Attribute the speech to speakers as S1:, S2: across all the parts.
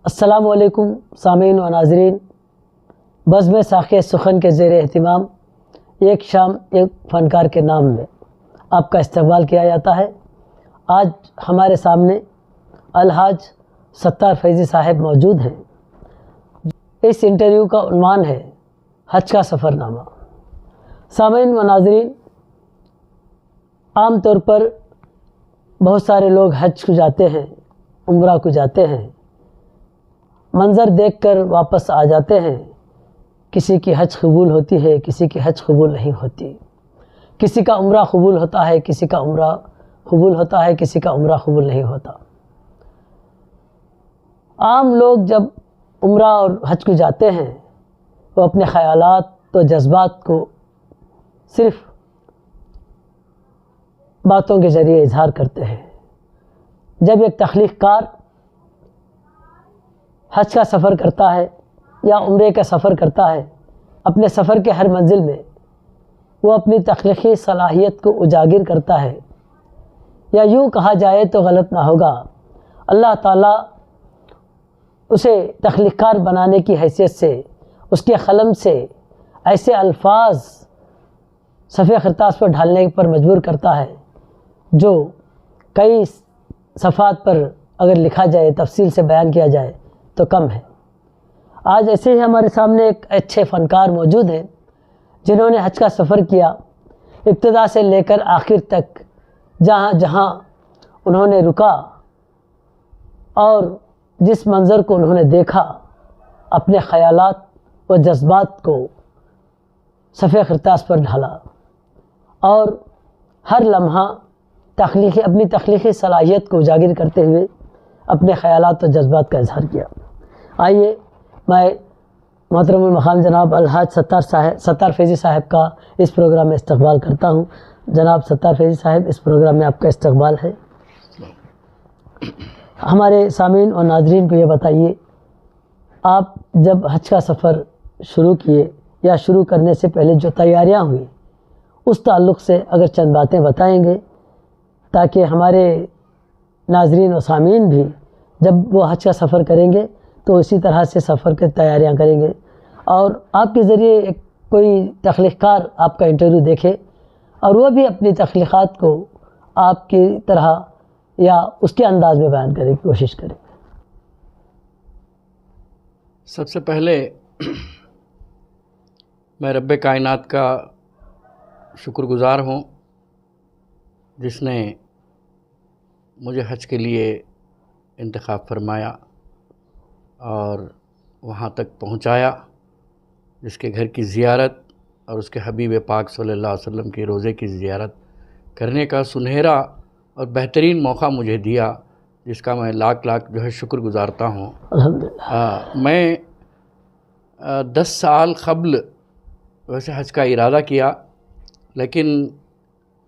S1: السلام علیکم سامعین و ناظرین، بزم ساقی سخن کے زیر اہتمام ایک شام ایک فنکار کے نام میں آپ کا استقبال کیا جاتا ہے۔ آج ہمارے سامنے الحاج ستار فیضی صاحب موجود ہیں۔ اس انٹرویو کا عنوان ہے حج کا سفر نامہ۔ سامعین و ناظرین، عام طور پر بہت سارے لوگ حج کو جاتے ہیں، عمرہ کو جاتے ہیں، منظر دیکھ کر واپس آ جاتے ہیں۔ کسی کی حج قبول ہوتی ہے، کسی کی حج قبول نہیں ہوتی، کسی کا عمرہ قبول ہوتا ہے، کسی کا عمرہ قبول ہوتا ہے، کسی کا عمرہ قبول نہیں ہوتا۔ عام لوگ جب عمرہ اور حج کو جاتے ہیں وہ اپنے خیالات و جذبات کو صرف باتوں کے ذریعے اظہار کرتے ہیں۔ جب ایک تخلیق کار حج کا سفر کرتا ہے یا عمرے کا سفر کرتا ہے، اپنے سفر کے ہر منزل میں وہ اپنی تخلیقی صلاحیت کو اجاگر کرتا ہے، یا یوں کہا جائے تو غلط نہ ہوگا، اللہ تعالیٰ اسے تخلیق کار بنانے کی حیثیت سے اس کے قلم سے ایسے الفاظ صفحہ کرتاس پر ڈھالنے پر مجبور کرتا ہے جو کئی صفحات پر اگر لکھا جائے، تفصیل سے بیان کیا جائے تو کم ہے۔ آج ایسے ہی ہمارے سامنے ایک اچھے فنکار موجود ہیں جنہوں نے حج کا سفر کیا، ابتدا سے لے کر آخر تک جہاں جہاں انہوں نے رکا اور جس منظر کو انہوں نے دیکھا، اپنے خیالات و جذبات کو صفحہ کرتاس پر ڈھالا اور ہر لمحہ اپنی تخلیقی صلاحیت کو اجاگر کرتے ہوئے اپنے خیالات و جذبات کا اظہار کیا۔ آئیے میں محترم المقام جناب الحاج ستار فیضی صاحب کا اس پروگرام میں استقبال کرتا ہوں۔ جناب ستار فیضی صاحب، اس پروگرام میں آپ کا استقبال ہے۔ ہمارے سامعین اور ناظرین کو یہ بتائیے، آپ جب حج کا سفر شروع کیے یا شروع کرنے سے پہلے جو تیاریاں ہوئی، اس تعلق سے اگر چند باتیں بتائیں گے تاکہ ہمارے ناظرین و سامعین بھی جب وہ حج کا سفر کریں گے تو اسی طرح سے سفر کی تیاریاں کریں گے، اور آپ کے ذریعے کوئی تخلیق کار آپ کا انٹرویو دیکھے اور وہ بھی اپنی تخلیقات کو آپ کی طرح یا اس کے انداز میں بیان کرنے کی کوشش کریں۔
S2: سب سے پہلے میں رب کائنات کا شکر گزار ہوں جس نے مجھے حج کے لیے انتخاب فرمایا اور وہاں تک پہنچایا، جس کے گھر کی زیارت اور اس کے حبیب پاک صلی اللہ علیہ وسلم کی روضے کی زیارت کرنے کا سنہرا اور بہترین موقع مجھے دیا، جس کا میں لاکھ جو ہے شکر گزارتا ہوں۔ الحمدللہ۔ میں 10 سال قبل ویسے حج کا ارادہ کیا، لیکن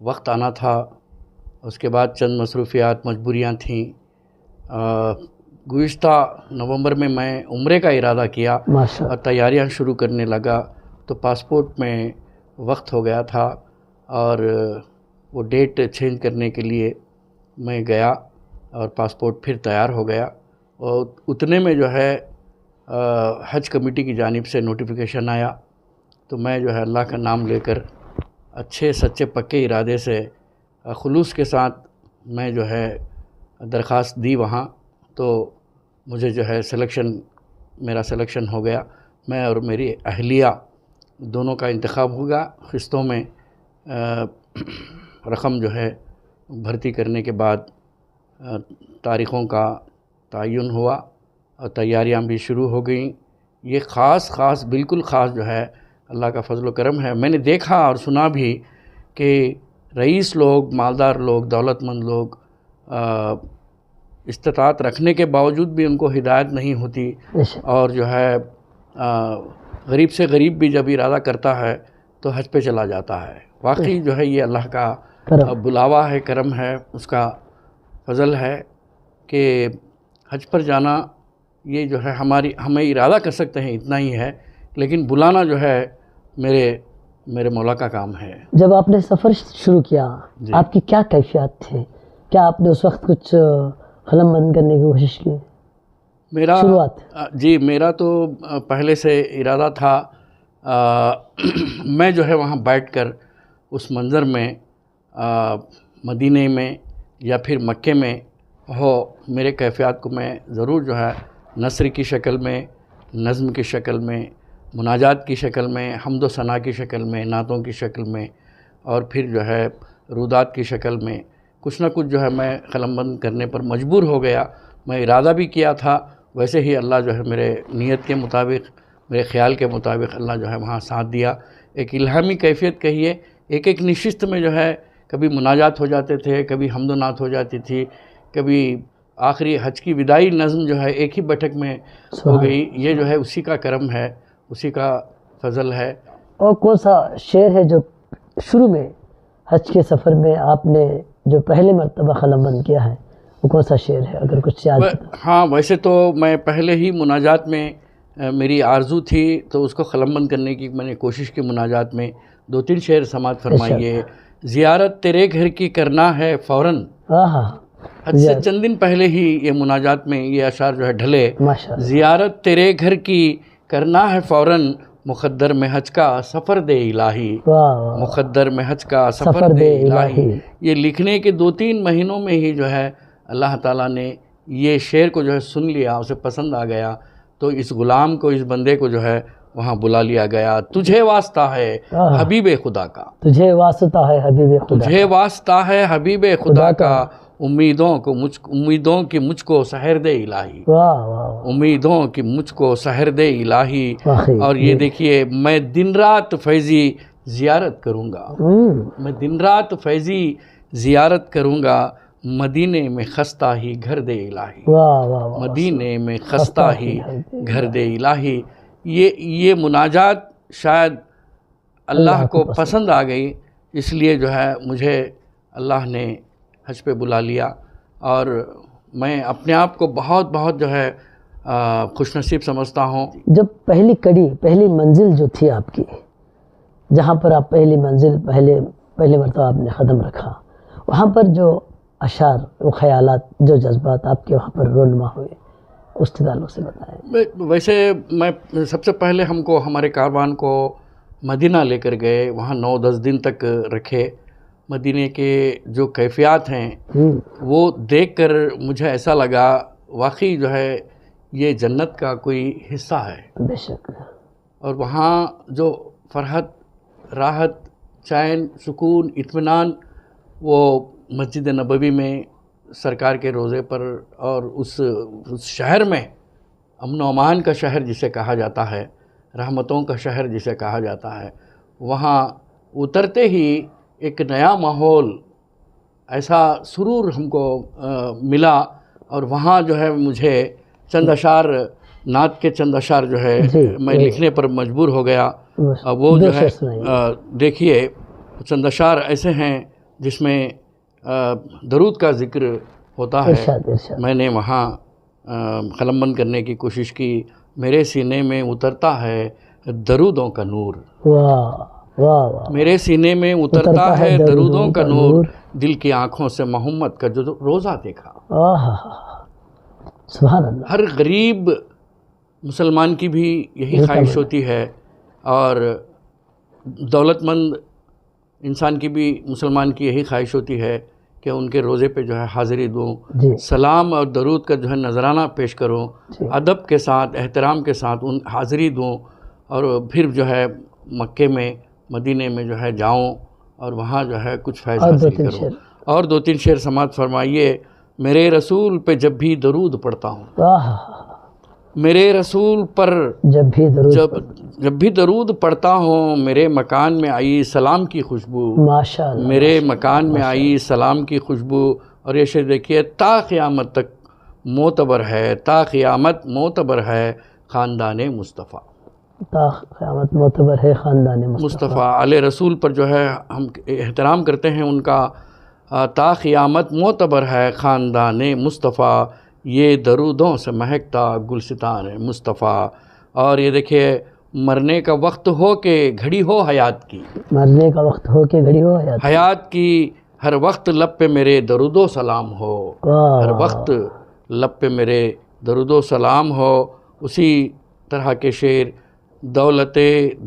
S2: وقت آنا تھا، اس کے بعد چند مصروفیات مجبوریاں تھیں۔ گزشتہ نومبر میں عمرے کا ارادہ کیا اور تیاریاں شروع کرنے لگا تو پاسپورٹ میں وقت ہو گیا تھا اور وہ ڈیٹ چینج کرنے کے لیے میں گیا اور پاسپورٹ پھر تیار ہو گیا، اور اتنے میں جو ہے حج کمیٹی کی جانب سے نوٹیفیکیشن آیا، تو میں جو ہے اللہ کا نام لے کر اچھے سچے پکے ارادے سے خلوص کے ساتھ میں جو ہے درخواست دی وہاں، تو مجھے جو ہے میرا سلیکشن ہو گیا۔ میں اور میری اہلیہ دونوں کا انتخاب ہوگا۔ قسطوں میں رقم جو ہے بھرتی کرنے کے بعد تاریخوں کا تعین ہوا اور تیاریاں بھی شروع ہو گئیں۔ یہ خاص بالکل خاص جو ہے اللہ کا فضل و کرم ہے۔ میں نے دیکھا اور سنا بھی کہ رئیس لوگ، مالدار لوگ، دولت مند لوگ استطاعت رکھنے کے باوجود بھی ان کو ہدایت نہیں ہوتی، اور جو ہے غریب سے غریب بھی جب ارادہ کرتا ہے تو حج پہ چلا جاتا ہے۔ واقعی جو ہے یہ اللہ کا بلاوا ہے، کرم ہے، اس کا فضل ہے کہ حج پر جانا یہ جو ہے ہمیں ارادہ کر سکتے ہیں اتنا ہی ہے، لیکن بلانا جو ہے میرے مولا کا کام ہے۔
S1: جب آپ نے سفر شروع کیا، آپ کی کیا کیفیات تھے؟ کیا آپ نے اس وقت کچھ قلم بند کرنے کی کوشش کی؟
S2: میرا
S1: شروعات؟
S2: جی میرا تو پہلے سے ارادہ تھا، میں جو ہے وہاں بیٹھ کر اس منظر میں مدینے میں یا پھر مکے میں ہو، میرے کیفیات کو میں ضرور جو ہے نثر کی شکل میں، نظم کی شکل میں، مناجات کی شکل میں، حمد و ثنا کی شکل میں، نعتوں کی شکل میں، اور پھر جو ہے رودات کی شکل میں کچھ نہ کچھ جو ہے میں قلم بند کرنے پر مجبور ہو گیا۔ میں ارادہ بھی کیا تھا، ویسے ہی اللہ جو ہے میرے نیت کے مطابق، میرے خیال کے مطابق اللہ جو ہے وہاں ساتھ دیا۔ ایک الہامی کیفیت کہیے، ایک نشست میں جو ہے کبھی مناجات ہو جاتے تھے، کبھی حمد و نعت ہو جاتی تھی، کبھی آخری حج کی وداعی نظم جو ہے ایک ہی بیٹھک میں ہو گئی۔ یہ جو ہے اسی کا کرم ہے، اسی کا فضل ہے۔
S1: اور کون سا شعر ہے جو شروع میں حج کے سفر میں آپ نے جو پہلے مرتبہ قلم بند کیا ہے، وہ کون سا شعر ہے اگر کچھ یاد ہے؟
S2: ہاں ویسے تو میں پہلے ہی مناجات میں میری آرزو تھی، تو اس کو قلم بند کرنے کی میں نے کوشش کی۔ مناجات میں 2-3 شعر سماعت فرمائیے۔ زیارت تیرے گھر کی کرنا ہے فوراً، حج سے چند دن پہلے ہی یہ مناجات میں یہ اشعار جو ہے ڈھلے۔ زیارت تیرے گھر کی کرنا ہے فوراً، مقدر میں حج کا سفر دے الہی، مقدر میں حج کا سفر دے الہی۔ یہ لکھنے کے 2-3 مہینوں میں ہی جو ہے اللہ تعالیٰ نے یہ شعر کو جو ہے سن لیا، اسے پسند آ گیا، تو اس غلام کو، اس بندے کو جو ہے وہاں بلا لیا گیا۔ تجھے واسطہ ہے حبیب خدا کا،
S1: تجھے واسطہ ہے حبیب خدا،
S2: تجھے واسطہ ہے حبیب خدا کا، امیدوں کی مجھ کو سحر دے الہی، امیدوں کی مجھ کو سحر دے الہی۔ اور یہ دیکھیے، میں دن رات فیضی زیارت کروں گا، میں دن رات فیضی زیارت کروں گا، مدینے میں خستہ ہی گھر دے الہی، مدینے میں خستہ ہی گھر دے الہی۔ یہ مناجات شاید اللہ کو پسند آ گئی، اس لیے جو ہے مجھے اللہ نے حج پہ بلا لیا، اور میں اپنے آپ کو بہت بہت جو ہے خوش نصیب سمجھتا ہوں۔
S1: جب پہلی کڑی، پہلی منزل جو تھی آپ کی، جہاں پر آپ پہلی منزل پہلے مرتبہ آپ نے قدم رکھا، وہاں پر جو اشعار، وہ خیالات، جو جذبات آپ کے وہاں پر رونما ہوئے، اس تعلق سے بتائیں۔
S2: ویسے میں سب سے پہلے ہمارے کاروان کو مدینہ لے کر گئے، وہاں 9-10 دن تک رکھے۔ مدینے کے جو کیفیات ہیں وہ دیکھ کر مجھے ایسا لگا واقعی جو ہے یہ جنت کا کوئی حصہ ہے۔
S1: بے شک۔
S2: اور وہاں جو فرحت، راحت، چین، سکون، اطمینان، وہ مسجد نبوی میں سرکار کے روضے پر، اور اس شہر میں، امن و امان کا شہر جسے کہا جاتا ہے، رحمتوں کا شہر جسے کہا جاتا ہے، وہاں اترتے ہی ایک نیا ماحول، ایسا سرور ہم کو ملا۔ اور وہاں جو ہے مجھے چند اشعار، نعت کے چند اشعار جو ہے میں لکھنے پر مجبور ہو گیا۔ وہ جو ہے دیکھیے، چند اشعار ایسے ہیں جس میں درود کا ذکر ہوتا ہے۔ میں نے وہاں قلم بند کرنے کی کوشش کی۔ میرے سینے میں اترتا ہے درودوں کا نور، میرے سینے میں اترتا ہے درودوں کا نور، دل کی آنکھوں سے محمد کا جو روزہ دیکھا۔
S1: سبحان اللہ۔
S2: ہر غریب مسلمان کی بھی یہی خواہش ہوتی ہے، اور دولت مند انسان کی بھی، مسلمان کی یہی خواہش ہوتی ہے کہ ان کے روزے پہ جو ہے حاضری دوں، سلام اور درود کا جو ہے نذرانہ پیش کروں، ادب کے ساتھ، احترام کے ساتھ ان حاضری دوں، اور پھر جو ہے مکے میں، مدینے میں جو ہے جاؤں، اور وہاں جو ہے کچھ فیض حاصل کروں۔ اور 2-3 شعر سماعت فرمائیے۔ میرے رسول پہ جب بھی درود پڑھتا ہوں، میرے رسول پر جب بھی درود پڑھتا ہوں، میرے مکان میں آئی سلام کی خوشبو، میرے مکان میں آئی سلام کی خوشبو۔ اور یہ شعر دیکھیے، تا قیامت تک معتبر ہے، تا قیامت معتبر ہے خاندان مصطفیٰ،
S1: تا قیامت معتبر ہے خاندان
S2: مصطفیٰ۔ علیہ رسول پر جو ہے ہم احترام کرتے ہیں ان کا، تا قیامت معتبر ہے خاندان مصطفیٰ، یہ درودوں سے مہکتا گلستان مصطفیٰ۔ اور یہ دیکھیے، مرنے کا وقت ہو کہ گھڑی ہو حیات کی،
S1: مرنے کا وقت ہو کہ گھڑی ہو
S2: حیات کی، ہر وقت لب پہ میرے درود و سلام ہو، ہر وقت لب پہ میرے درود و سلام ہو. اسی طرح کے شعر: دولت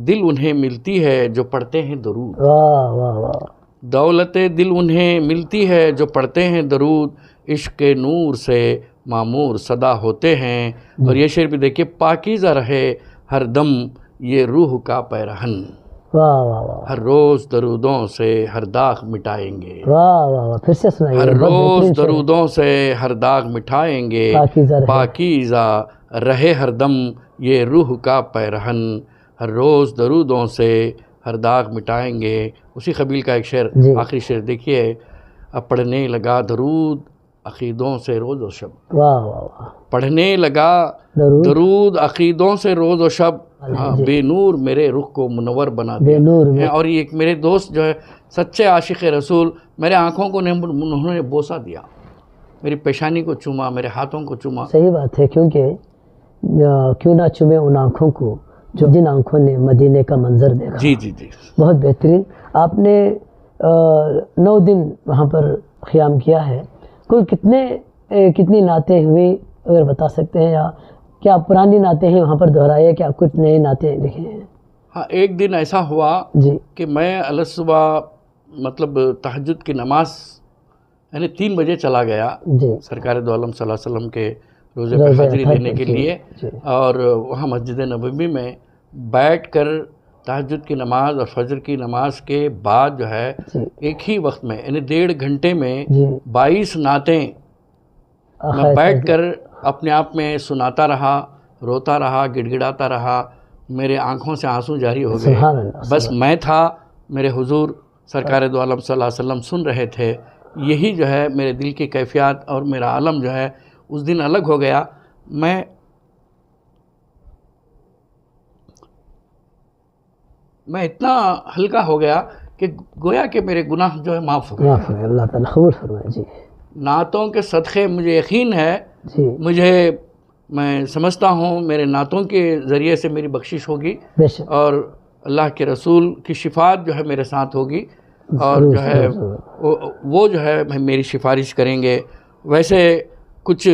S2: دل انہیں ملتی ہے جو پڑھتے ہیں درود.
S1: واہ واہ واہ.
S2: دولت دل انہیں ملتی ہے جو پڑھتے ہیں درود، عشق کے نور سے معمور صدا ہوتے ہیں. اور یہ شعر بھی دیکھیے: پاکیزہ رہے ہر دم یہ روح کا پیرہن،
S1: واہ واہ واہ.
S2: ہر روز درودوں سے ہر داغ مٹائیں گے.
S1: واہ واہ واہ. پھر سے سنائیے.
S2: ہر روز درودوں سے ہر داغ مٹھائیں گے. پاکیزہ رہے ہر دم یہ روح کا پیرہن، ہر روز درودوں سے ہر داغ مٹائیں گے. اسی قبیل کا ایک شعر، آخری شعر دیکھیے: اب پڑھنے لگا درود عقیدوں سے روز و شب.
S1: واہ واہ واہ.
S2: پڑھنے لگا درود عقیدوں سے روز و شب، بے نور میرے رخ کو منور بنا دیا. اور ایک میرے دوست جو ہے سچے عاشق رسول، میرے آنکھوں کو انہوں نے بوسہ دیا، میری پیشانی کو چوما، میرے ہاتھوں کو چوما.
S1: صحیح بات ہے، کیونکہ کیوں نہ چومے ان آنکھوں کو جو جن آنکھوں نے مدینے کا منظر دیکھا.
S2: جی جی جی.
S1: بہت بہترین. آپ نے 9 دن وہاں پر قیام کیا ہے. کل کتنی نعتیں ہوئی اگر بتا سکتے ہیں، یا کیا پرانی نعتیں ہیں وہاں پر دہرائے کہ آپ کچھ نئے نعتیں لکھے ہیں؟
S2: ہاں، ایک دن ایسا ہوا
S1: جی
S2: کہ میں صبح مطلب تہجد کی نماز یعنی 3 بجے چلا گیا
S1: جی
S2: سرکار دو عالم صلی اللہ علیہ وسلم کے روزے پر حاضری دینے کے لیے. اور وہاں مسجد نبوی میں بیٹھ کر تہجد کی نماز اور فجر کی نماز کے بعد جو ہے ایک ہی وقت میں یعنی 1.5 گھنٹے میں 22 نعتیں میں بیٹھ کر اپنے آپ میں سناتا رہا، روتا رہا، گڑ گڑاتا رہا. میرے آنکھوں سے آنسو جاری ہو گئے. بس میں تھا، میرے حضور سرکار دو عالم صلی اللہ علیہ وسلم سن رہے تھے. یہی جو ہے میرے دل کی کیفیات اور میرا عالم جو ہے اس دن الگ ہو گیا. میں اتنا ہلکا ہو گیا کہ گویا کہ میرے گناہ جو ہے معاف ہو گئے.
S1: اللہ تعالیٰ قبول فرمائے. جی
S2: نعتوں کے صدقے مجھے یقین ہے، میں سمجھتا ہوں میرے نعتوں کے ذریعے سے میری بخشش ہوگی اور اللہ کے رسول کی شفاعت جو ہے میرے ساتھ ہوگی، اور جو ہے وہ جو ہے میری سفارش کریں گے. ویسے کچھ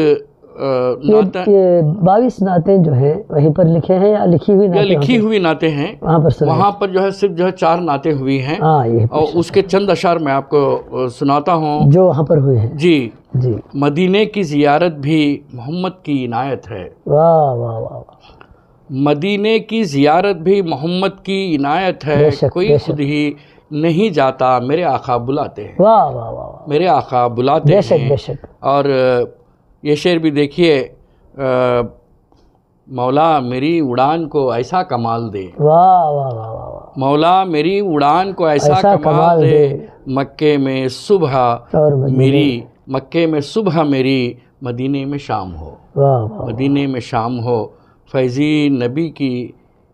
S1: 22 نعتیں جو ہیں وہیں پر لکھے ہیں یا لکھی ہوئی نعتیں؟
S2: لکھی ہوئی نعتیں ہیں. وہاں پر جو ہے صرف جو ہے 4 نعتیں ہوئی ہیں، اور اس کے چند اشعار میں آپ کو سناتا ہوں
S1: جو وہاں پر ہوئے ہیں.
S2: جی جی. مدینے کی زیارت بھی محمد کی عنایت ہے.
S1: واہ واہ واہ.
S2: مدینے کی زیارت بھی محمد کی عنایت ہے، کوئی خود ہی نہیں جاتا میرے آقا بلاتے ہیں.
S1: واہ واہ واہ.
S2: میرے آقا بلاتے ہیں. اور یہ شعر بھی دیکھیے: مولا میری اڑان کو ایسا کمال دے.
S1: واہ واہ واہ.
S2: مولا میری اڑان کو ایسا کمال دے، مکے میں صبح میری مدینے میں شام ہو. مدینے میں شام ہو، فیضی نبی کی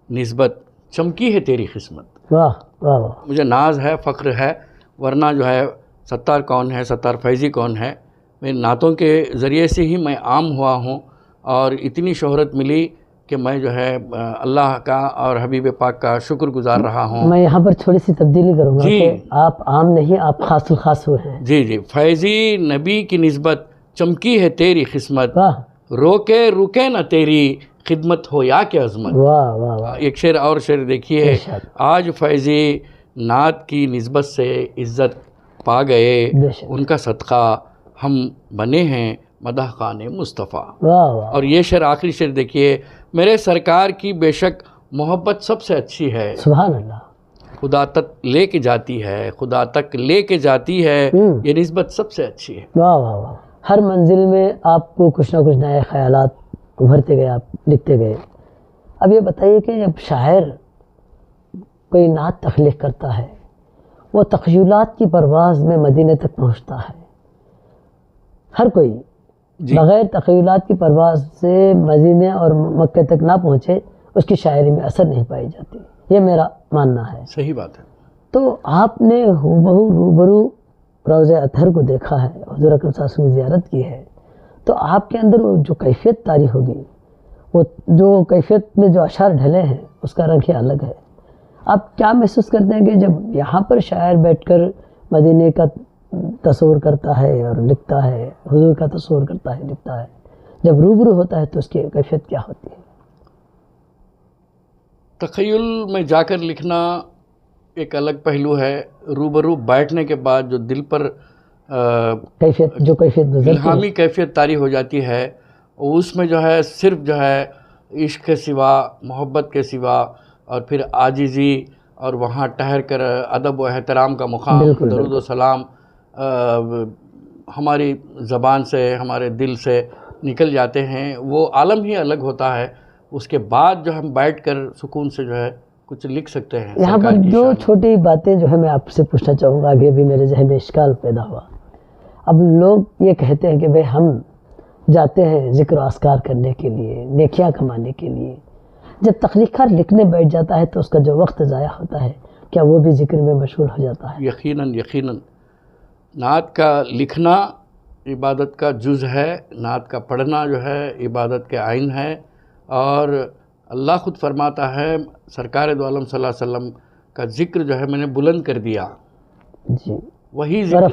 S2: نسبت چمکی ہے تیری قسمت.
S1: واہ واہ.
S2: مجھے ناز ہے، فخر ہے، ورنہ جو ہے ستار کون ہے، ستار فیضی کون ہے. میرے نعتوں کے ذریعے سے ہی میں عام ہوا ہوں، اور اتنی شہرت ملی کہ میں جو ہے اللہ کا اور حبیب پاک کا شکر گزار رہا ہوں.
S1: میں یہاں پر تھوڑی سی تبدیلی کروں گا کہ آپ عام نہیں، آپ خاص الخاص ہوئے ہیں.
S2: جی جی. فیضی نبی کی نسبت چمکی ہے تیری قسمت، رکے نہ تیری خدمت ہو یا کہ عظمت.
S1: واہ واہ واہ.
S2: ایک شعر اور شعر دیکھیے: آج فیضی نعت کی نسبت سے عزت پا گئے، ان کا صدقہ ہم بنے ہیں مدح خان مصطفیٰ. اور یہ شعر آخری شعر دیکھیے: میرے سرکار کی بے شک محبت سب سے اچھی ہے.
S1: سبحان اللہ.
S2: خدا تک لے کے جاتی ہے، خدا تک لے کے جاتی ہے، یہ نسبت سب سے اچھی ہے.
S1: واہ واہ واہ. ہر منزل میں آپ کو کچھ نہ کچھ نئے خیالات ابھرتے گئے، آپ لکھتے گئے. اب یہ بتائیے کہ جب شاعر کوئی نعت تخلیق کرتا ہے، وہ تخیلات کی پرواز میں مدینے تک پہنچتا ہے. ہر کوئی بغیر تخیلات کی پرواز سے مدینے اور مکہ تک نہ پہنچے، اس کی شاعری میں اثر نہیں پائی جاتی. یہ میرا ماننا ہے.
S2: صحیح بات ہے.
S1: تو آپ نے ہو روبرو روضہ اطہر کو دیکھا ہے، حضور اکرم صلی اللہ علیہ وسلم کی زیارت کی ہے، تو آپ کے اندر وہ جو کیفیت طاری ہوگی، وہ جو کیفیت میں جو اشعار ڈھلے ہیں، اس کا رنگ ہی الگ ہے. آپ کیا محسوس کرتے ہیں کہ جب یہاں پر شاعر بیٹھ کر مدینے کا تصور کرتا ہے اور لکھتا ہے، حضور کا تصور کرتا ہے، لکھتا ہے، جب روبرو ہوتا ہے تو اس کی کیفیت کیا ہوتی ہے؟
S2: تخیل میں جا کر لکھنا ایک الگ پہلو ہے، روبرو بیٹھنے کے بعد جو دل پر
S1: کیفیت گزرتی ہے،
S2: الہامی کیفیت طاری ہو جاتی ہے، اس میں جو ہے صرف جو ہے عشق کے سوا، محبت کے سوا، اور پھر عاجزی، اور وہاں ٹھہر کر ادب و احترام کا مقام،
S1: بالکل
S2: درود و سلام ہماری زبان سے، ہمارے دل سے نکل جاتے ہیں، وہ عالم ہی الگ ہوتا ہے۔ اس کے بعد جو ہم بیٹھ کر سکون سے جو ہے کچھ لکھ سکتے ہیں۔
S1: یہاں پر جو چھوٹی باتیں جو ہے میں آپ سے پوچھنا چاہوں گا، ابھی میرے ذہن میں اشکال پیدا ہوا۔ اب لوگ یہ کہتے ہیں کہ بھئی ہم جاتے ہیں ذکر و اذکار کرنے کے لیے، نیکیاں کمانے کے لیے، جب تخلیق کار لکھنے بیٹھ جاتا ہے تو اس کا جو وقت ضائع ہوتا ہے، کیا وہ بھی ذکر میں مشغول ہو جاتا ہے؟
S2: یقیناً نعت کا لکھنا عبادت کا جز ہے، نعت کا پڑھنا جو ہے عبادت کے عین ہے، اور اللہ خود فرماتا ہے، سرکار دو عالم صلی اللہ علیہ وسلم کا ذکر جو ہے میں نے بلند کر دیا،
S1: جی،
S2: وہی ذکر،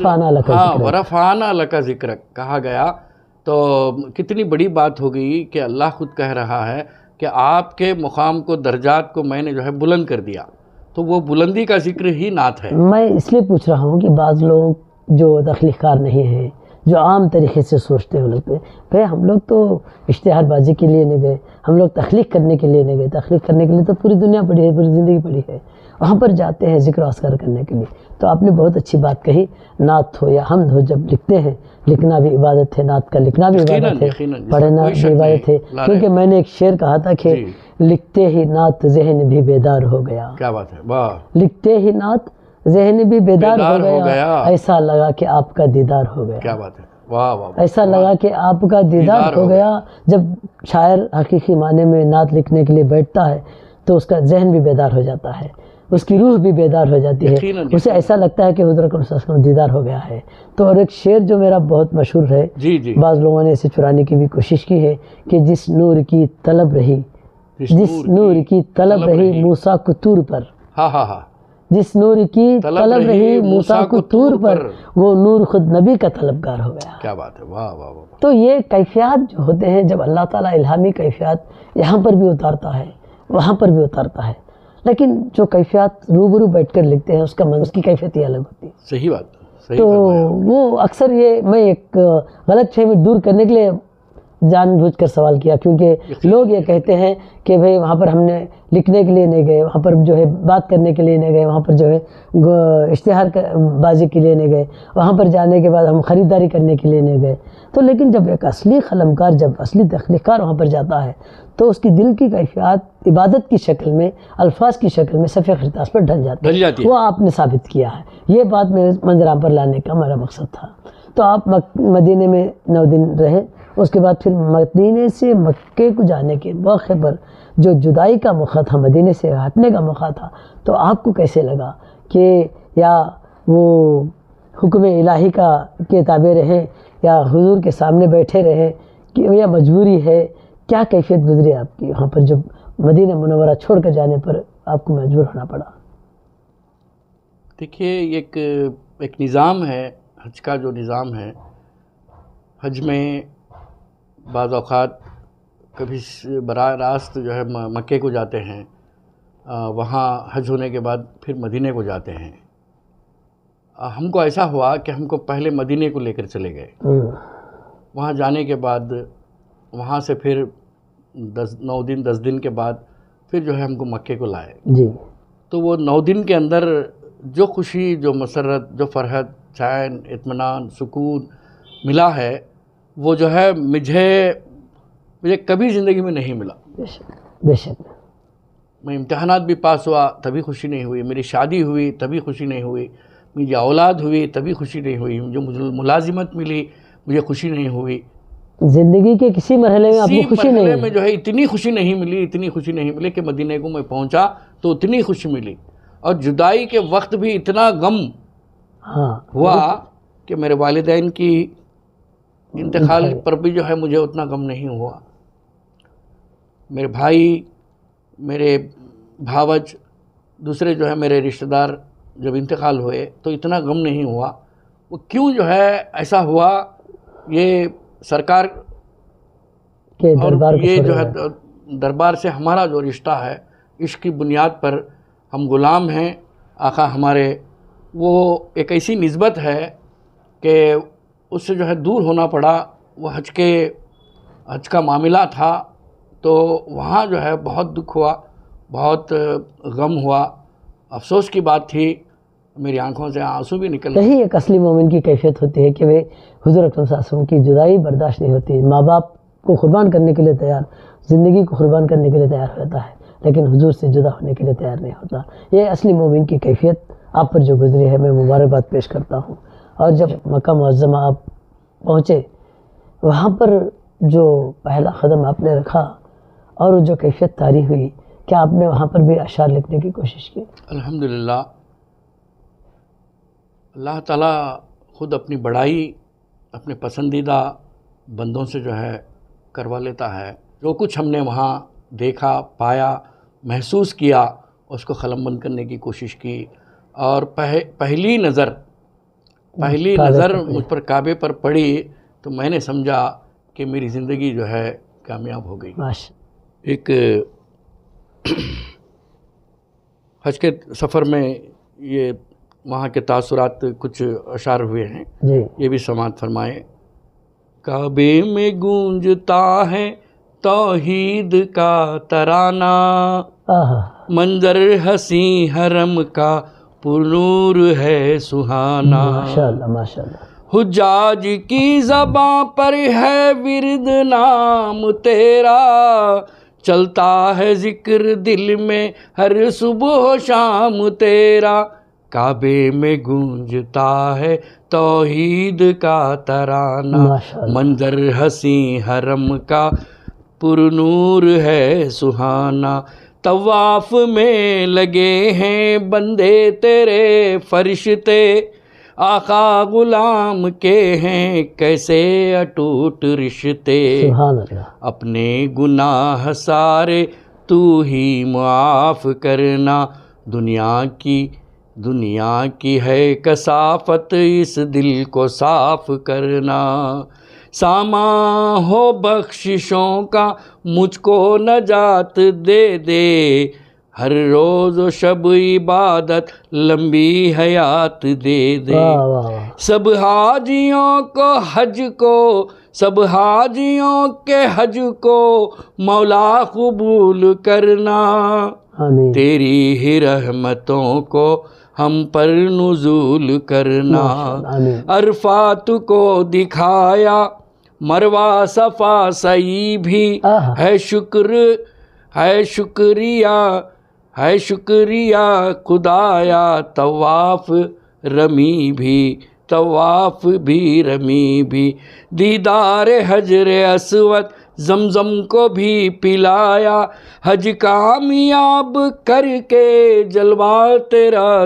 S2: ورفعنا لک ذکرک کہا گیا۔ تو کتنی بڑی بات ہو گئی کہ اللہ خود کہہ رہا ہے کہ آپ کے مقام کو، درجات کو میں نے جو ہے بلند کر دیا، تو وہ بلندی کا ذکر ہی نعت ہے۔
S1: میں اس لیے پوچھ رہا ہوں کہ بعض لوگ جو تخلیق کار نہیں ہیں، جو عام طریقے سے سوچتے ہیں، لوگ بھئی ہم لوگ تو اشتہار بازی کے لیے نہیں گئے، ہم لوگ تخلیق کرنے کے لیے نہیں گئے، تخلیق کرنے کے لیے تو پوری دنیا پڑی ہے، پوری زندگی پڑی ہے، وہاں پر جاتے ہیں ذکر و اذکار کرنے کے لیے۔ تو آپ نے بہت اچھی بات کہی، نعت ہو یا حمد ہو، جب لکھتے ہیں، لکھنا بھی عبادت ہے، نعت کا لکھنا بھی عبادت ہے، پڑھنا بھی عبادت ہے، کیونکہ میں نے ایک شعر کہا تھا کہ لکھتے ہی نعت ذہن بھی بیدار ہو گیا۔
S2: کیا بات ہے، واہ!
S1: لکھتے ہی نعت ذہن بھی بیدار ہو گیا، ایسا لگا کہ آپ کا دیدار ہو گیا۔
S2: کیا بات ہے، واہ واہ!
S1: ایسا لگا کہ آپ کا دیدار ہو گیا۔ جب شاعر حقیقی معنی میں نعت لکھنے کے لیے بیٹھتا ہے تو اس کا ذہن بھی بیدار ہو جاتا ہے، اس کی روح بھی بیدار ہو جاتی ہے، اسے ایسا لگتا ہے کہ حضور اکرم صلی اللہ علیہ وسلم دیدار ہو گیا ہے۔ تو اور ایک شعر جو میرا بہت مشہور ہے، بعض لوگوں نے اسے چرانے کی بھی کوشش کی ہے کہ جس نور کی طلب رہی، جس نور کی طلب رہی موسیٰ کو طور پر، جس نور کی طلب رہی موسیٰ کو طور پر، وہ نور خود نبی کا طلبگار ہو گیا۔
S2: کیا بات ہے، واہ واہ واہ!
S1: تو یہ کیفیات جو ہوتے ہیں، جب اللہ تعالیٰ الہامی کیفیات یہاں پر بھی اتارتا ہے، وہاں پر بھی اتارتا ہے، لیکن جو کیفیات روبرو بیٹھ کر لکھتے ہیں اس کی کیفیت ہی الگ ہوتی ہے۔
S2: صحیح بات،
S1: تو وہ اکثر یہ میں ایک غلط فہمی دور کرنے کے لیے جان بوجھ کر سوال کیا، کیونکہ لوگ یہ کہتے ہیں کہ بھئی وہاں پر ہم نے لکھنے کے لیے نہیں گئے، وہاں پر جو ہے بات کرنے کے لیے نہیں گئے، وہاں پر جو ہے اشتہار بازی کے لیے نہیں گئے، وہاں پر جانے کے بعد ہم خریداری کرنے کے لیے نہیں گئے۔ تو لیکن جب ایک اصلی قلمکار، جب اصلی تخلیق کار وہاں پر جاتا ہے تو اس کی دل کی کیفیات عبادت کی شکل میں، الفاظ کی شکل میں صفحہ خرطاس پر ڈھل جاتی ہے۔ وہ آپ نے ثابت کیا ہے، یہ بات میرے منظر پر لانے کا میرا مقصد تھا۔ تو آپ مدینے میں 9 دن رہے، اس کے بعد پھر مدینے سے مکے کو جانے کے موقع پر جو جدائی کا موقع تھا، مدینے سے ہٹنے کا موقع تھا، تو آپ کو کیسے لگا کہ یا وہ حکم الہی کے تابع رہے، یا حضور کے سامنے بیٹھے رہے، یا مجبوری ہے؟ کیا کیفیت گزری آپ کی وہاں پر جب مدینہ منورہ چھوڑ کر جانے پر آپ کو مجبور ہونا پڑا؟
S2: دیکھیے، ایک نظام ہے، حج کا جو نظام ہے، حج میں بعض اوقات کبھی براہ راست جو ہے مکے کو جاتے ہیں، وہاں حج ہونے کے بعد پھر مدینے کو جاتے ہیں۔ ہم کو ایسا ہوا کہ ہم کو پہلے مدینے کو لے کر چلے گئے، وہاں جانے کے بعد وہاں سے پھر 10 دن کے بعد پھر جو ہے ہم کو مکے کو لائے
S1: جی۔
S2: تو وہ 9 دن کے اندر جو خوشی، جو مسرت، جو فرحت، چین، اطمینان، سکون ملا ہے، وہ جو ہے مجھے کبھی زندگی میں نہیں ملا۔
S1: بے شک۔
S2: میں امتحانات بھی پاس ہوا تبھی خوشی نہیں ہوئی، میری شادی ہوئی تبھی خوشی نہیں ہوئی، مجھے اولاد ہوئی تبھی خوشی نہیں ہوئی، جو مجھے ملازمت ملی مجھے خوشی نہیں ہوئی،
S1: زندگی کے کسی مرحلے میں آپ کو خوشی نہیں
S2: مرحلے میں جو ہے اتنی خوشی نہیں ملی کہ مدینے کو میں پہنچا تو اتنی خوشی ملی، اور جدائی کے وقت بھی اتنا غم ہوا کہ میرے والدین کی انتقال پر بھی جو ہے مجھے اتنا غم نہیں ہوا، میرے بھائی، میرے بھاوج، دوسرے جو ہے میرے رشتہ دار جب انتقال ہوئے تو اتنا غم نہیں ہوا۔ وہ کیوں جو ہے ایسا ہوا، یہ سرکار
S1: کہ دربار
S2: اور
S1: کو
S2: یہ
S1: چھوڑ
S2: جو ہے
S1: رہے
S2: دربار سے ہمارا جو رشتہ ہے عشق کی بنیاد پر ہم غلام ہیں آقا ہمارے، وہ ایک ایسی نسبت ہے کہ اس سے جو ہے دور ہونا پڑا۔ وہ حج کا معاملہ تھا تو وہاں جو ہے بہت دکھ ہوا، بہت غم ہوا، افسوس کی بات تھی، میری آنکھوں سے آنسو بھی نکل
S1: یہی ایک اصلی مومن کی کیفیت ہوتی ہے کہ وہ حضور اکرم صلی اللہ علیہ وسلم کی جدائی برداشت نہیں ہوتی۔ ماں باپ کو قربان کرنے کے لیے تیار، زندگی کو قربان کرنے کے لیے تیار ہوتا ہے، لیکن حضور سے جدا ہونے کے لیے تیار نہیں ہوتا۔ یہ اصلی مومن کی کیفیت آپ پر جو گزری ہے، میں مبارکباد پیش کرتا ہوں۔ اور جب مکہ معظمہ آپ پہنچے، وہاں پر جو پہلا قدم آپ نے رکھا اور جو کیفیت طاری ہوئی، کیا آپ نے وہاں پر بھی اشعار لکھنے کی کوشش کی؟
S2: الحمدللہ، اللہ تعالیٰ خود اپنی بڑائی اپنے پسندیدہ بندوں سے جو ہے کروا لیتا ہے۔ جو کچھ ہم نے وہاں دیکھا، پایا، محسوس کیا، اس کو قلم بند کرنے کی کوشش کی، اور پہلی نظر مجھ پر کعبے پر پڑی تو میں نے سمجھا کہ میری زندگی جو ہے کامیاب ہو گئی۔ ایک حج کے سفر میں یہ وہاں کے تاثرات کچھ اشعار ہوئے ہیں، یہ بھی سماعت فرمائے۔ کعبے میں گونجتا ہے توحید کا ترانہ، منظر حسین حرم کا پرنور ہے سہانا،
S1: ماشاءاللہ ماشاءاللہ۔
S2: حجاج کی زباں پر ہے ورد نام تیرا، چلتا ہے ذکر دل میں ہر صبح و شام تیرا، کعبے میں گونجتا ہے توحید کا ترانہ، منظر حسین حرم کا پرنور ہے سہانا، طواف میں لگے ہیں بندے تیرے فرشتے، آقا غلام کے ہیں کیسے اٹوٹ رشتے،
S1: سبحان اللہ۔
S2: اپنے گناہ سارے تو ہی معاف کرنا، دنیا کی ہے کثافت اس دل کو صاف کرنا، سامان ہو بخششوں کا مجھ کو نجات دے دے، ہر روز و شب عبادت لمبی حیات دے دے، سب حاجیوں کے حج کو مولا قبول کرنا، تیری ہی رحمتوں کو ہم پر نزول کرنا، عرفات کو دکھایا مروہ صفا سعی بھی، ہے شکریہ خدایا، طواف بھی رمی بھی، دیدار حجر اسود زمزم کو بھی پلایا، حج کامیاب کر کے جلوہ تیرا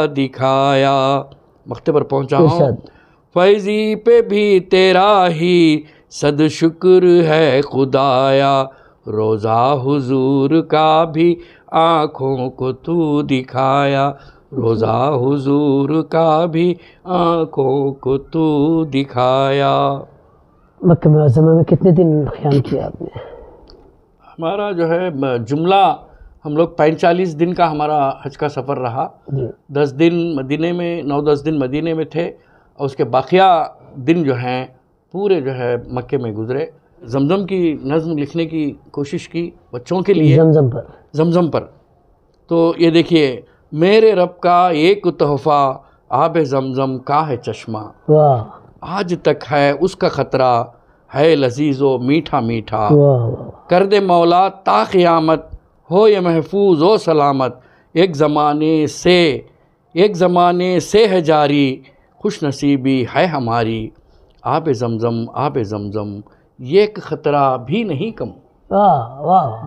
S2: دکھایا، مقتے پر پہنچا ہوں، فیضی پہ بھی تیرا ہی صد شکر ہے خدایا، روزہ حضور کا بھی آنکھوں کو تو دکھایا، روزہ حضور کا بھی آنکھوں کو تو دکھایا۔
S1: مکہ معظمہ میں کتنے دن قیام کیا آپ نے؟
S2: ہمارا جو ہے جملہ ہم لوگ 45 دن کا ہمارا حج کا سفر رہا، 10 دن مدینے میں، 9-10 دن مدینے میں تھے، اور اس کے باقیہ دن جو ہیں پورے جو ہے مکے میں گزرے۔ زمزم کی نظم لکھنے کی کوشش کی بچوں کے لیے، زمزم پر، تو یہ دیکھیے، میرے رب کا ایک تحفہ آب زمزم کا ہے چشمہ، آج تک ہے اس کا خطرہ، ہے لذیذ و میٹھا میٹھا، کر دے مولا تا قیامت ہو یہ محفوظ و سلامت، ایک زمانے سے ہے جاری، خوش نصیبی ہے ہماری، آب زمزم یہ ایک خطرہ بھی نہیں کم۔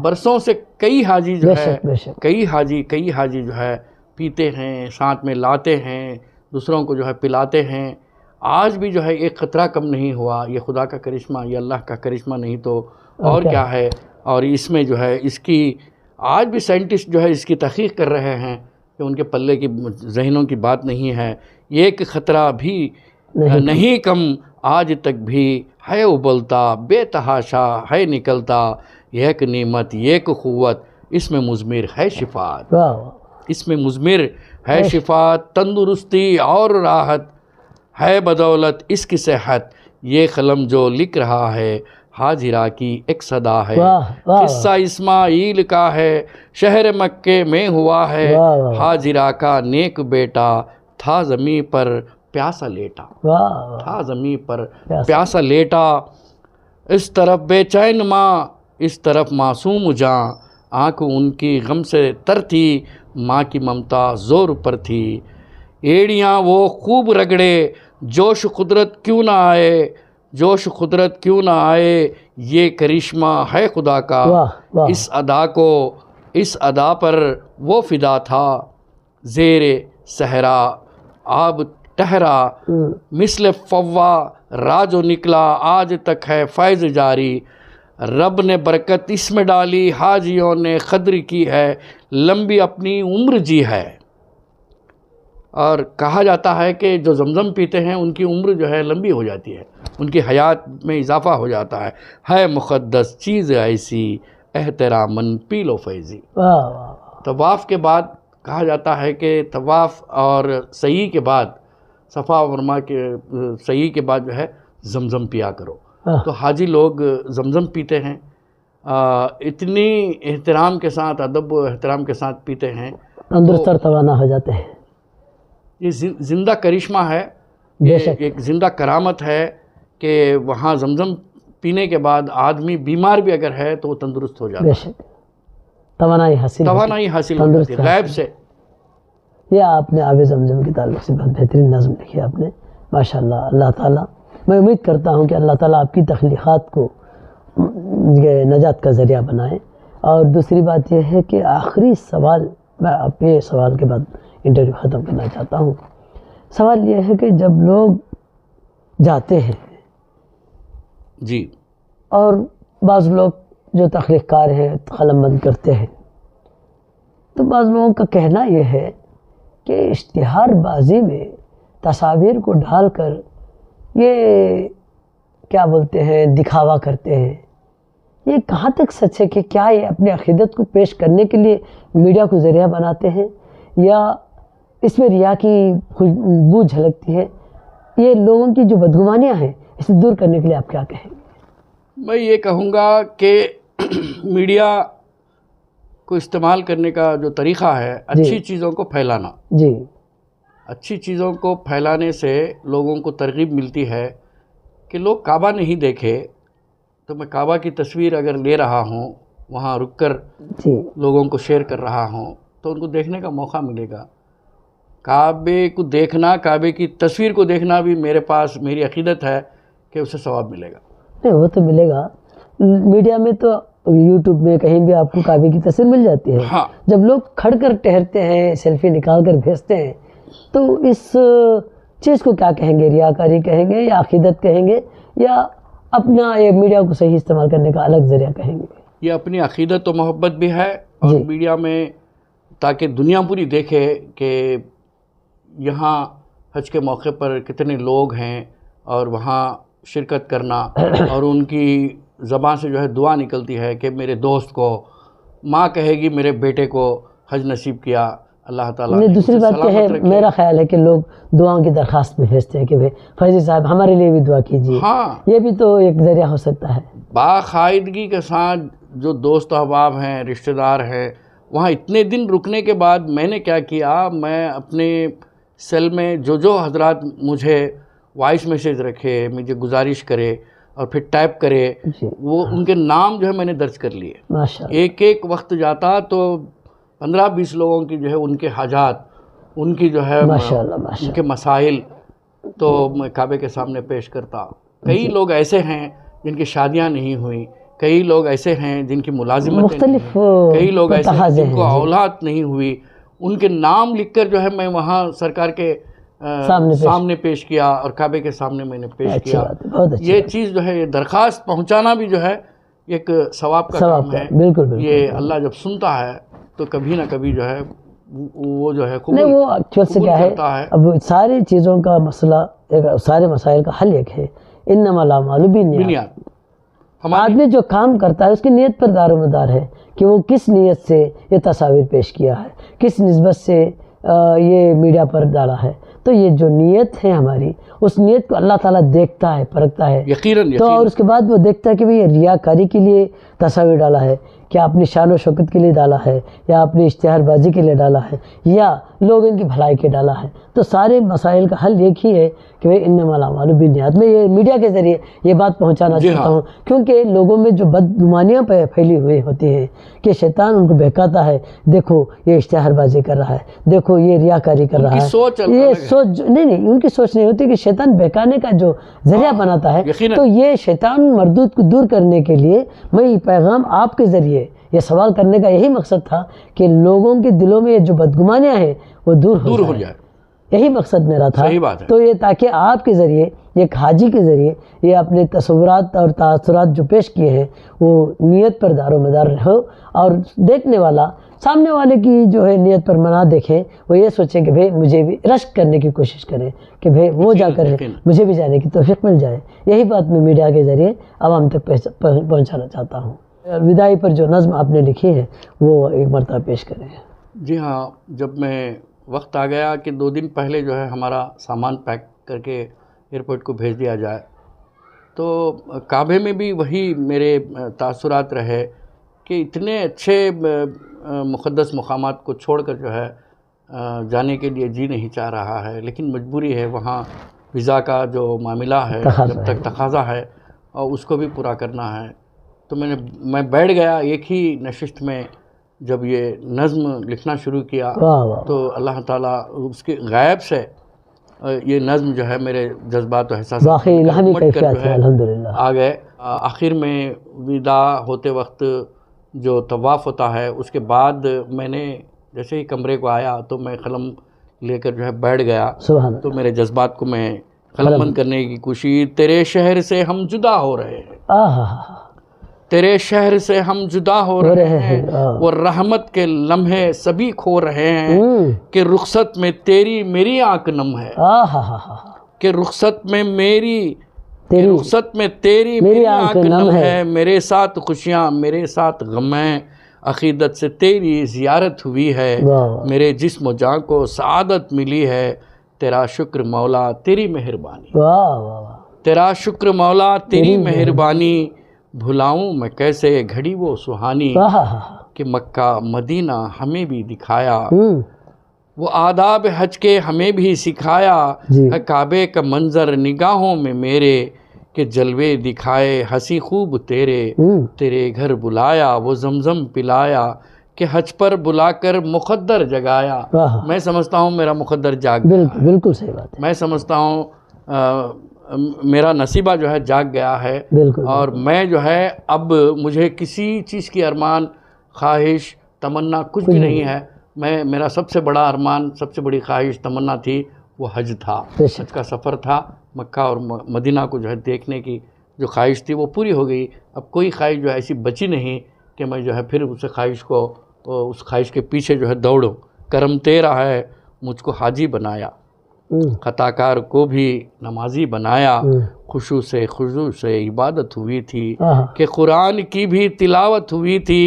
S2: برسوں سے کئی حاجی جو ہے کئی حاجی جو ہے پیتے ہیں، ساتھ میں لاتے ہیں، دوسروں کو جو ہے پلاتے ہیں، آج بھی جو ہے ایک خطرہ کم نہیں ہوا۔ یہ خدا کا کرشمہ، یہ اللہ کا کرشمہ نہیں تو اور کیا ہے۔ اور اس میں جو ہے اس کی آج بھی سائنٹسٹ جو ہے اس کی تحقیق کر رہے ہیں کہ ان کے پلے کی ذہنوں کی بات نہیں ہے، یہ ایک خطرہ بھی نہیں کم، آج تک بھی ہے ابلتا، بے تحاشا ہے نکلتا، ایک نعمت ایک قوت، اس میں مضمر ہے شفاعت،
S1: واہ واہ،
S2: اس میں مضمر ہے شفاعت، تندرستی اور راحت ہے بدولت اس کی صحت، یہ قلم جو لکھ رہا ہے حاجرہ کی ایک صدا ہے،
S1: واہ واہ،
S2: قصہ اسماعیل کا ہے شہر مکے میں ہوا ہے،
S1: واہ واہ،
S2: حاجرہ کا نیک بیٹا تھا زمین پر پیاسا لیٹا،
S1: واہ
S2: تھا زمین پر پیاسا لیٹا، اس طرف بے چین ماں اس طرف معصوم جاں، آنکھ ان کی غم سے تر تھی، ماں کی ممتا زور پر تھی، ایڑیاں وہ خوب رگڑے، جوش قدرت کیوں نہ آئے، جوش قدرت کیوں نہ آئے، یہ کرشمہ ہے خدا کا،
S1: واہ واہ،
S2: اس ادا پر وہ فدا تھا، زیر صحرا آب ٹہرا، مثل فوا راجو نکلا، آج تک ہے فیض جاری، رب نے برکت اس میں ڈالی، حاجیوں نے قدر کی ہے، لمبی اپنی عمر جی ہے۔ اور کہا جاتا ہے کہ جو زمزم پیتے ہیں ان کی عمر جو ہے لمبی ہو جاتی ہے، ان کی حیات میں اضافہ ہو جاتا ہے مقدس چیز ایسی، احتراماً پی لو فیضی۔
S1: واہ واہ،
S2: طواف کے بعد کہا جاتا ہے کہ طواف اور سعی کے بعد، صفا و مروہ کے سعی کے بعد جو ہے زمزم پیا کرو، تو حاجی لوگ زمزم پیتے ہیں، اتنی احترام کے ساتھ، ادب و احترام کے ساتھ پیتے ہیں،
S1: تندرست اور توانا ہو جاتے ہیں۔
S2: یہ زندہ کرشمہ ہے،
S1: بے شک،
S2: ایک زندہ کرامت ہے کہ وہاں زمزم پینے کے بعد آدمی بیمار بھی اگر ہے تو وہ تندرست ہو جاتا
S1: بے
S2: ہے،
S1: شک، توانائی حاصل
S2: ہو جاتی ہے غیب سے۔
S1: یہ آپ نے آب زمزم کے تعلق سے بہت بہترین نظم لکھی آپ نے، ماشاءاللہ۔ اللہ تعالیٰ، میں امید کرتا ہوں کہ اللہ تعالیٰ آپ کی تخلیقات کو یہ نجات کا ذریعہ بنائے۔ اور دوسری بات یہ ہے کہ آخری سوال، میں اپنے سوال کے بعد انٹرویو ختم کرنا چاہتا ہوں، سوال یہ ہے کہ جب لوگ جاتے ہیں
S2: جی،
S1: اور بعض لوگ جو تخلیق کار ہیں قلم بند کرتے ہیں، تو بعض لوگوں کا کہنا یہ ہے کہ اشتہار بازی میں تصاویر کو ڈال کر یہ کیا بولتے ہیں دکھاوا کرتے ہیں، یہ کہاں تک سچ ہے؟ کہ کیا یہ اپنے عقیدت کو پیش کرنے کے لیے میڈیا کو ذریعہ بناتے ہیں، یا اس میں ریا کی خوشبو جھلکتی ہے؟ یہ لوگوں کی جو بدگمانیاں ہیں اسے دور کرنے کے لیے آپ کیا کہیں گے؟
S2: میں یہ کہوں گا کہ میڈیا کو استعمال کرنے کا جو طریقہ ہے، اچھی چیزوں کو پھیلانا،
S1: جی،
S2: اچھی چیزوں کو پھیلانے سے لوگوں کو ترغیب ملتی ہے کہ لوگ کعبہ نہیں دیکھے تو میں کعبہ کی تصویر اگر لے رہا ہوں، وہاں رک کر
S1: جی،
S2: لوگوں کو شیئر کر رہا ہوں تو ان کو دیکھنے کا موقع ملے گا۔ کعبے کو دیکھنا، کعبے کی تصویر کو دیکھنا بھی میرے پاس میری عقیدت ہے کہ اسے ثواب ملے گا۔
S1: نہیں، وہ تو ملے گا، میڈیا میں تو یوٹیوب میں کہیں بھی آپ کو کعبے کی تصویر مل جاتی ہے۔
S2: ہاں،
S1: جب لوگ کھڑ کر ٹہرتے ہیں، سیلفی نکال کر بھیجتے ہیں، تو اس چیز کو کیا کہیں گے؟ ریاکاری کہیں گے یا عقیدت کہیں گے، یا اپنا یہ میڈیا کو صحیح استعمال کرنے کا الگ ذریعہ کہیں گے؟
S2: یہ اپنی عقیدت و محبت بھی ہے، اور میڈیا میں تاکہ دنیا پوری دیکھے کہ یہاں حج کے موقع پر کتنے لوگ ہیں، اور وہاں شرکت کرنا، اور ان کی زبان سے جو ہے دعا نکلتی ہے کہ میرے دوست کو، ماں کہے گی میرے بیٹے کو حج نصیب کیا، اللہ تعالیٰ نے
S1: دوسری بات کیا ہے، میرا خیال ہے کہ لوگ دعاؤں کی درخواست بھی بھیجتے ہیں کہ بھائی فیضی صاحب ہمارے لیے بھی دعا کیجیے، یہ بھی تو ایک ذریعہ ہو سکتا ہے۔
S2: باقاعدگی کے ساتھ جو دوست احباب ہیں، رشتہ دار ہیں، وہاں اتنے دن رکنے کے بعد میں نے کیا کیا، میں اپنے سیل میں جو حضرات مجھے وائس میسیج رکھے، مجھے گزارش کرے اور پھر ٹائپ کرے، وہ ان کے نام جو ہے میں نے درج کر لیے۔ ایک ایک وقت جاتا تو 15-20 لوگوں کی جو ہے ان کے حاجات، ان کی جو ہے ان کے مسائل تو میں کعبے کے سامنے پیش کرتا۔ کئی لوگ ایسے ہیں جن کی شادیاں نہیں ہوئیں، کئی لوگ ایسے ہیں جن کی ملازمتیں نہیں ہوئیں، کئی لوگ ایسے ہیں جن کو اولاد نہیں ہوئی، ان کے نام لکھ کر جو ہے میں وہاں سرکار کے سامنے پیش کیا، اور کعبے کے سامنے میں نے پیش کیا۔ یہ چیز جو ہے، یہ درخواست پہنچانا بھی جو ہے ایک ثواب کا کام ہے۔ یہ اللہ جب سنتا ہے تو کبھی نہ کبھی جو ہے وہ جو ہے
S1: نہیں، وہ ایکچوئل سے کیا ہے، اب ساری چیزوں کا مسئلہ، سارے مسائل کا حل ایک ہے انما الاعمال بالنیات۔
S2: بنیاد
S1: آدمی جو کام کرتا ہے اس کی نیت پر دار و مدار ہے کہ وہ کس نیت سے یہ تصاویر پیش کیا ہے، کس نسبت سے یہ میڈیا پر ڈالا ہے۔ تو یہ جو نیت ہے ہماری، اس نیت کو اللہ تعالیٰ دیکھتا ہے، پرکھتا ہے۔
S2: یقیناً
S1: تو اور اس کے بعد وہ دیکھتا ہے کہ یہ ریاکاری کے لیے تصاویر ڈالا ہے، کیا اپنی شان و شوکت کے لیے ڈالا ہے، یا اپنی اشتہار بازی کے لیے ڈالا ہے، یا لوگوں کی بھلائی کے ڈالا ہے۔ تو سارے مسائل کا حل ایک ہی ہے کہ بھئی انما الاعمال بالنیات۔ میں یہ میڈیا کے ذریعے یہ بات پہنچانا چاہتا ہوں، کیونکہ لوگوں میں جو بدگمانیاں پھیلی ہوئی ہوتی ہیں کہ شیطان ان کو بہکاتا ہے، دیکھو یہ اشتہار بازی کر رہا ہے، دیکھو یہ ریاکاری کر رہا ہے۔ یہ سوچ نہیں، ان کی سوچ نہیں ہوتی کہ شیطان بہکانے کا جو ذریعہ بناتا ہے۔ تو یہ شیطان مردود کو دور کرنے کے لیے میں یہ پیغام آپ کے ذریعے یہ سوال کرنے کا یہی مقصد تھا کہ لوگوں کے دلوں میں یہ جو بدگمانیاں ہیں وہ دور ہو جائے۔ یہی مقصد میرا تھا۔ تو یہ تاکہ آپ کے ذریعے، ایک حاجی کے ذریعے یہ اپنے تصورات اور تاثرات جو پیش کیے ہیں وہ نیت پر دار و مدار ہو، اور دیکھنے والا سامنے والے کی جو ہے نیت پر نہ دیکھیں، وہ یہ سوچیں کہ بھئی مجھے بھی رشک کرنے کی کوشش کریں کہ بھئی وہ جا کر مجھے بھی جانے کی توفیق مل جائے۔ یہی بات میں میڈیا کے ذریعے عوام تک پہنچانا چاہتا ہوں۔ وداعی پر جو نظم آپ نے لکھی ہے وہ ایک مرتبہ پیش کریں۔
S2: جی ہاں، جب میں وقت آ گیا کہ 2 دن پہلے جو ہے ہمارا سامان پیک کر کے ایئرپورٹ کو بھیج دیا جائے، تو کعبے میں بھی وہی میرے تاثرات رہے کہ اتنے اچھے مقدس مقامات کو چھوڑ کر جو ہے جانے کے لیے جی نہیں چاہ رہا ہے، لیکن مجبوری ہے، وہاں ویزا کا جو معاملہ ہے، جب تک تقاضا ہے اور اس کو بھی پورا کرنا ہے۔ تو میں بیٹھ گیا ایک ہی نشست میں، جب یہ نظم لکھنا شروع کیا تو اللہ تعالیٰ اس کے غیب سے یہ نظم جو ہے میرے جذبات و احساسات آ گئے۔ آخر میں وداع ہوتے وقت جو طواف ہوتا ہے، اس کے بعد میں نے جیسے ہی کمرے کو آیا تو میں قلم لے کر جو ہے بیٹھ گیا، تو میرے جذبات کو میں قلم بند کرنے کی کوشش۔ تیرے شہر سے ہم جدا ہو رہے ہیں، تیرے شہر سے ہم جدا ہو رہے ہیں، وہ رحمت کے لمحے سبھی کھو رہے ہیں، کہ رخصت میں تیری میری آنکھ نم ہے، کہ رخصت میں تیری میری آنکھ نم ہے، میرے ساتھ خوشیاں میرے ساتھ غم ہیں، عقیدت سے تیری زیارت ہوئی ہے، میرے جسم و جان کو سعادت ملی ہے، تیرا شکر مولا تیری مہربانی، تیرا شکر مولا تیری مہربانی، بھلاؤں میں کیسے گھڑی وہ سہانی، کہ مکہ مدینہ ہمیں بھی دکھایا، وہ آداب حج کے ہمیں بھی سکھایا، کعبے کا منظر نگاہوں میں میرے، کہ جلوے دکھائے ہنسی خوب تیرے گھر بلایا، وہ زمزم پلایا، کہ حج پر بلا کر مقدر جگایا۔ میں سمجھتا ہوں میرا مقدر جاگ گیا،
S1: بالکل صحیح بات ہے۔
S2: میں سمجھتا ہوں میرا نصیبہ جو ہے جاگ گیا ہے، اور میں جو ہے اب مجھے کسی چیز کی ارمان، خواہش، تمنا کچھ بھی نہیں ہے۔ میرا سب سے بڑا ارمان، سب سے بڑی خواہش، تمنا تھی، وہ حج تھا، حج کا سفر تھا، مکہ اور مدینہ کو جو ہے دیکھنے کی جو خواہش تھی وہ پوری ہو گئی۔ اب کوئی خواہش جو ہے ایسی بچی نہیں کہ میں جو ہے پھر اس خواہش کے پیچھے جو ہے دوڑوں۔ کرم تیرا ہے مجھ کو حاجی بنایا، خطا کار کو بھی نمازی بنایا، خضوع سے عبادت ہوئی تھی، کہ قرآن کی بھی تلاوت ہوئی تھی،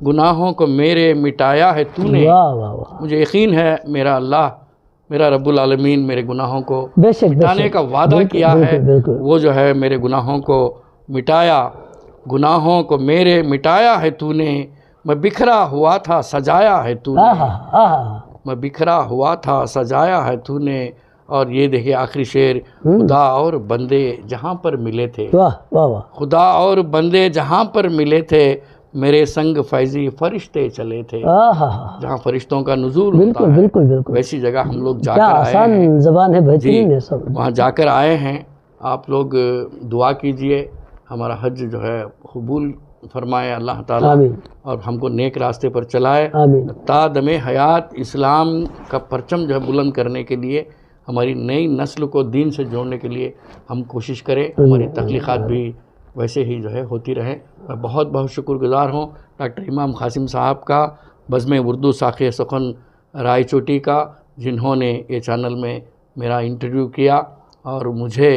S2: گناہوں کو میرے مٹایا ہے تو نے۔ مجھے یقین ہے میرا اللہ، میرا رب العالمین میرے گناہوں کو مٹانے کا وعدہ کیا ہے، وہ جو ہے میرے گناہوں کو مٹایا، گناہوں کو میرے مٹایا ہے تو نے، میں بکھرا ہوا تھا سجایا ہے تو نے، میں بکھرا ہوا تھا سجایا ہے تو نے۔ اور یہ دیکھیں آخری شعر، خدا اور بندے جہاں پر ملے تھے، خدا اور بندے جہاں پر ملے تھے، میرے سنگ فیضی فرشتے چلے تھے۔ جہاں فرشتوں کا نزول ہوتا ہے ویسی جگہ ہم لوگ جا کر آئے ہیں، وہاں جا کر آئے ہیں۔ آپ لوگ دعا کیجئے، ہمارا حج جو ہے قبول فرمائے اللہ تعالیٰ، اور ہم کو نیک راستے پر چلائے، تا دم حیات اسلام کا پرچم جو ہے بلند کرنے کے لیے، ہماری نئی نسل کو دین سے جوڑنے کے لیے ہم کوشش کریں، ہماری تخلیقات بھی ویسے ہی جو ہے ہوتی رہے۔ میں بہت بہت شکر گزار ہوں ڈاکٹر امام قاسم صاحب کا، بزم اردو ساقی سخن رائے چوٹی کا، جنہوں نے یہ چینل میں میرا انٹرویو کیا اور مجھے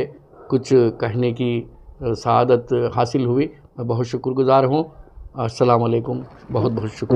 S2: کچھ کہنے کی سعادت حاصل ہوئی. میں بہت شکر گزار ہوں. السلام علیکم. بہت بہت شکریہ.